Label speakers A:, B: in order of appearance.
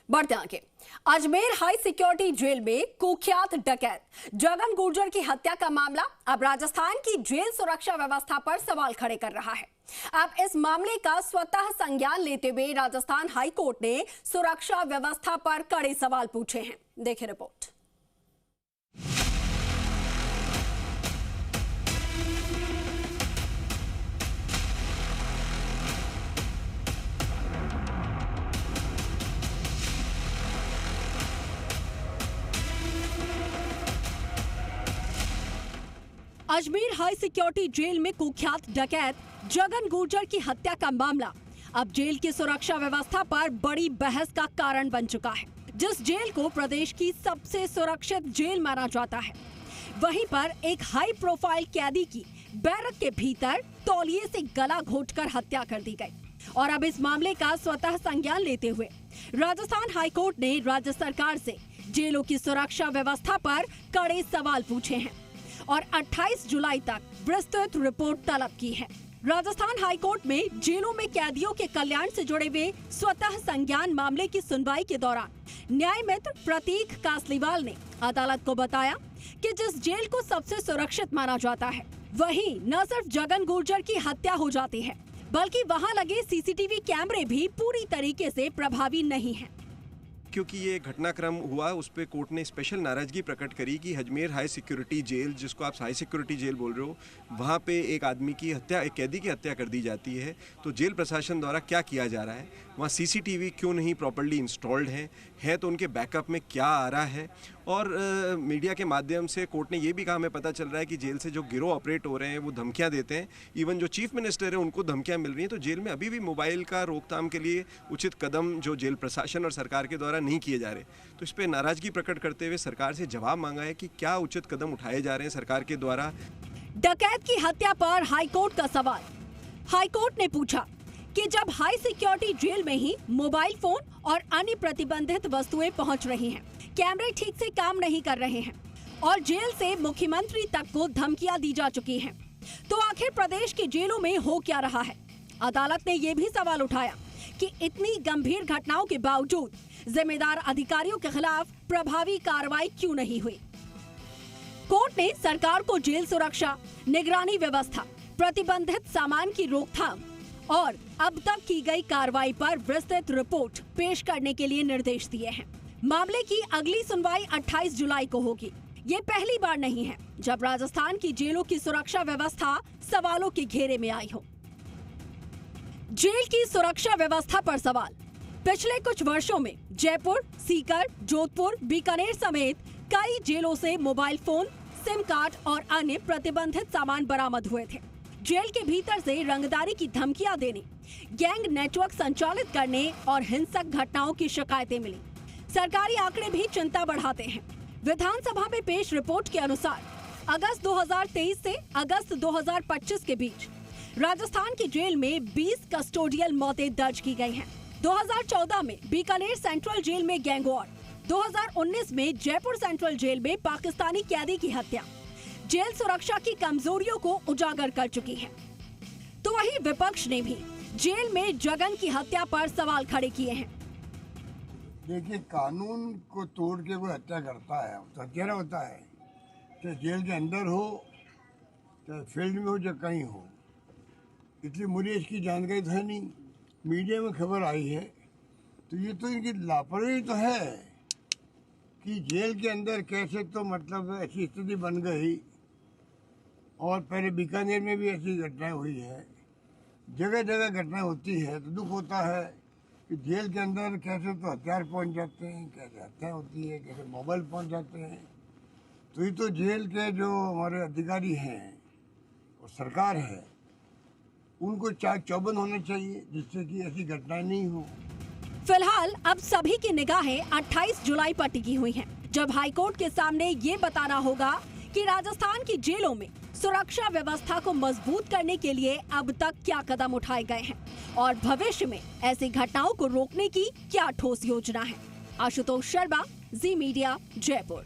A: बढ़ते आगे। Ajmer high security jail में कुख्यात डकैत जगन गुर्जर की हत्या का मामला अब राजस्थान की जेल सुरक्षा व्यवस्था पर सवाल खड़े कर रहा है। अब इस मामले का स्वतः संज्ञान लेते हुए राजस्थान हाई कोर्ट ने सुरक्षा व्यवस्था पर कड़े सवाल पूछे हैं। देखें report. Ajmer high security jail में कुख्यात डकैत जगन गुर्जर की हत्या का मामला अब जेल की सुरक्षा व्यवस्था पर बड़ी बहस का कारण बन चुका है। जिस जेल को प्रदेश की सबसे सुरक्षित जेल माना जाता है, वहीं पर एक हाई प्रोफाइल कैदी की बैरक के भीतर तौलिए से गला घोंटकर हत्या कर दी गई। और अब इस मामले का स्वतः संज्ञान लेते हुए राजस्थान हाई कोर्ट ने राज्य सरकार से जेलों की सुरक्षा व्यवस्था पर कड़े सवाल पूछे हैं और 28 जुलाई तक विस्तृत रिपोर्ट तलब की है। राजस्थान हाईकोर्ट में जेलों में कैदियों के कल्याण से जुड़े हुए स्वतः संज्ञान मामले की सुनवाई के दौरान न्याय मित्र प्रतीक कासलीवाल ने अदालत को बताया कि जिस जेल को सबसे सुरक्षित माना जाता है, वहीं न सिर्फ जगन गुर्जर की हत्या हो जाती है, बल्कि वहां लगे सीसीटीवी कैमरे भी पूरी तरीके से प्रभावी नहीं हैं।
B: क्योंकि ये घटनाक्रम हुआ, उस पर कोर्ट ने स्पेशल नाराजगी प्रकट करी कि अजमेर हाई सिक्योरिटी जेल, जिसको आप हाई सिक्योरिटी जेल बोल रहे हो, वहाँ पे एक आदमी की हत्या, एक कैदी की हत्या कर दी जाती है। तो जेल प्रशासन द्वारा क्या किया जा रहा है, वहाँ सीसीटीवी क्यों नहीं प्रॉपर्ली इंस्टॉल्ड है तो उनके बैकअप में क्या आ रहा है। और मीडिया के माध्यम से कोर्ट ने ये भी कहा, हमें पता चल रहा है कि जेल से जो गिरोह ऑपरेट हो रहे हैं वो धमकियां देते हैं। इवन जो चीफ मिनिस्टर है उनको धमकियां मिल रही हैं। तो जेल में अभी भी मोबाइल का रोकथाम के लिए उचित कदम जो जेल प्रशासन और सरकार के द्वारा नहीं किए जा रहे। तो इस पर नाराजगी प्रकट करते हुए सरकार से जवाब मांगा है कि क्या उचित कदम उठाए जा रहे हैं सरकार के द्वारा।
A: डकैत की हत्या पर हाईकोर्ट का सवाल। हाईकोर्ट ने पूछा कि जब हाई सिक्योरिटी जेल में ही मोबाइल फोन और अन्य प्रतिबंधित वस्तुएं पहुंच रही हैं, कैमरे ठीक से काम नहीं कर रहे हैं और जेल से मुख्यमंत्री तक को धमकियां दी जा चुकी हैं, तो आखिर प्रदेश की जेलों में हो क्या रहा है। अदालत ने ये भी सवाल उठाया कि इतनी गंभीर घटनाओं के बावजूद जिम्मेदार अधिकारियों के खिलाफ प्रभावी कार्रवाई क्यों नहीं हुई। कोर्ट ने सरकार को जेल सुरक्षा, निगरानी व्यवस्था, प्रतिबंधित सामान की रोकथाम और अब तक की गई कार्रवाई पर विस्तृत रिपोर्ट पेश करने के लिए निर्देश दिए हैं। मामले की अगली सुनवाई 28 जुलाई को होगी। ये पहली बार नहीं है जब राजस्थान की जेलों की सुरक्षा व्यवस्था सवालों के घेरे में आई हो। जेल की सुरक्षा व्यवस्था पर सवाल। पिछले कुछ वर्षों में जयपुर, सीकर, जोधपुर, बीकानेर समेत कई जेलों से मोबाइल फोन, सिम कार्ड और अन्य प्रतिबंधित सामान बरामद हुए थे। जेल के भीतर से रंगदारी की धमकियां देने, गैंग नेटवर्क संचालित करने और हिंसक घटनाओं की शिकायतें मिली। सरकारी आंकड़े भी चिंता बढ़ाते हैं। विधानसभा में पेश रिपोर्ट के अनुसार अगस्त 2023 से अगस्त 2025 के बीच राजस्थान की जेल में 20 कस्टोडियल मौतें दर्ज की गई हैं। 2014 में बीकानेर सेंट्रल जेल में गैंग वॉर, 2019 में जयपुर सेंट्रल जेल में पाकिस्तानी कैदी की हत्या जेल सुरक्षा की कमजोरियों को उजागर कर चुकी है। तो वहीं विपक्ष ने भी जेल में जगन की हत्या पर सवाल खड़े किए हैं।
C: देखिए, कानून को तोड़ के कोई हत्या करता है तो हत्यारा होता है, चाहे जेल के अंदर हो, चाहे फील्ड में हो, चाहे कहीं हो। इसलिए मुझे इसकी जानकारी तो है नहीं। मीडिया में खबर आई है तो ये तो इनकी लापरवाही तो है कि जेल के अंदर कैसे, तो मतलब ऐसी स्थिति बन गई। और पहले बीकानेर में भी ऐसी घटनाएं हुई है, जगह जगह घटनाएं होती है। तो दुख होता है कि जेल के अंदर कैसे तो हथियार पहुंच जाते हैं, कैसे हत्या होती है, कैसे मोबाइल पहुंच जाते हैं। तो ये तो जेल के जो हमारे अधिकारी हैं और सरकार है, उनको चाक चौबंद होना चाहिए जिससे कि ऐसी घटनाएं नहीं हो।
A: फिलहाल अब सभी की निगाहें 28 जुलाई पर टिकी हुई हैं, जब हाईकोर्ट के सामने ये बताना होगा कि राजस्थान की जेलों में सुरक्षा व्यवस्था को मजबूत करने के लिए अब तक क्या कदम उठाए गए हैं और भविष्य में ऐसी घटनाओं को रोकने की क्या ठोस योजना है। आशुतोष शर्मा, जी मीडिया, जयपुर।